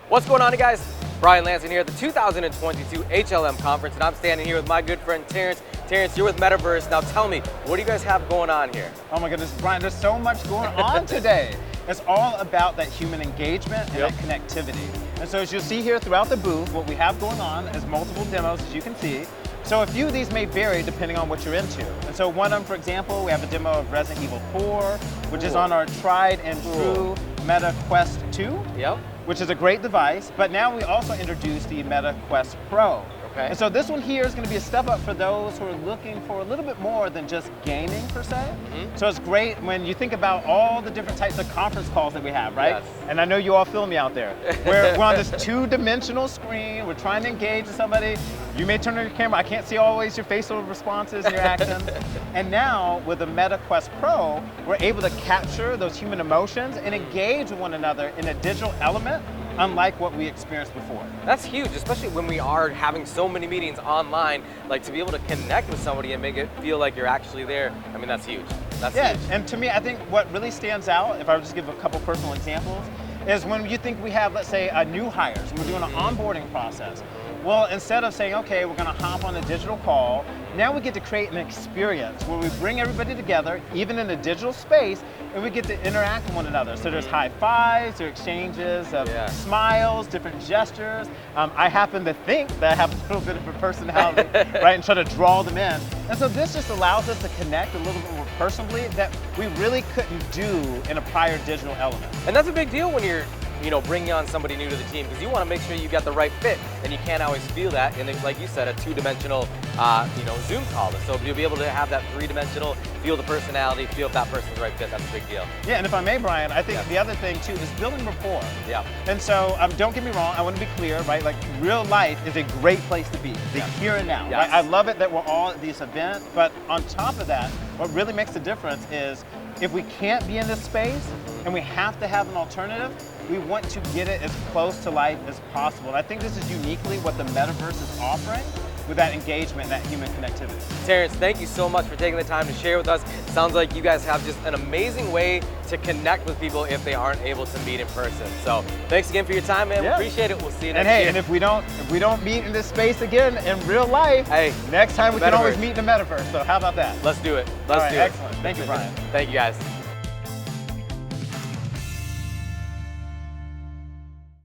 What's going on, you guys? Brian Lansing here at the 2022 HLM conference, and I'm standing here with my good friend Terrence. Terrence, you're with Metaverse. Now tell me, what do you guys have going on here? Oh my goodness, Brian, there's so much going on today. It's all about that human engagement and that connectivity. And so as you'll see here throughout the booth, what we have going on is multiple demos, as you can see. So a few of these may vary depending on what you're into. And so one of them, for example, we have a demo of Resident Evil 4, which is on our tried and true Meta Quest 2. Which is a great device, but now we also introduced the Meta Quest Pro. And so this one here is going to be a step up for those who are looking for a little bit more than just gaming per se. So it's great when you think about all the different types of conference calls that we have, right? And I know you all feel me out there. We're on this two-dimensional screen, we're trying to engage with somebody. You may turn on your camera, I can't see always your facial responses and your actions. And now with the Meta Quest Pro, we're able to capture those human emotions and engage with one another in a digital element unlike what we experienced before. That's huge, especially when we are having so many meetings online. Like, to be able to connect with somebody and make it feel like you're actually there, I mean, that's huge. That's huge. And to me, I think what really stands out, if I would just give a couple personal examples, is when you think we have, let's say, new hires, and we're doing an onboarding process. Well, instead of saying, okay, we're gonna hop on a digital call, now we get to create an experience where we bring everybody together, even in a digital space, and we get to interact with one another. So there's high fives, there's exchanges of smiles, different gestures. I happen to think that I have a little bit of a personality, right, and try to draw them in. And so this just allows us to connect a little bit more personally that we really couldn't do in a prior digital element. And that's a big deal when you're bringing on somebody new to the team, because you want to make sure you got the right fit, and you can't always feel that in, like you said, a two-dimensional, Zoom call. So you'll be able to have that three-dimensional, feel the personality, feel if that person's the right fit. That's a big deal. Yeah, and if I may, Brian, I think the other thing too is building rapport. And so don't get me wrong, I want to be clear, right? Like, real life is a great place to be, the here and now. Right? I love it that we're all at this event, but on top of that, what really makes the difference is if we can't be in this space and we have to have an alternative, we want to get it as close to life as possible. And I think this is uniquely what the Metaverse is offering with that engagement and that human connectivity. Terrence, thank you so much for taking the time to share with us. Sounds like you guys have just an amazing way to connect with people if they aren't able to meet in person. So thanks again for your time, man. We appreciate it. We'll see you next year. And if we don't meet in this space again in real life, next time we can always meet in the Metaverse. So how about that? Let's do it. Let's do it. Excellent. Thank you, Brian. Thank you, guys.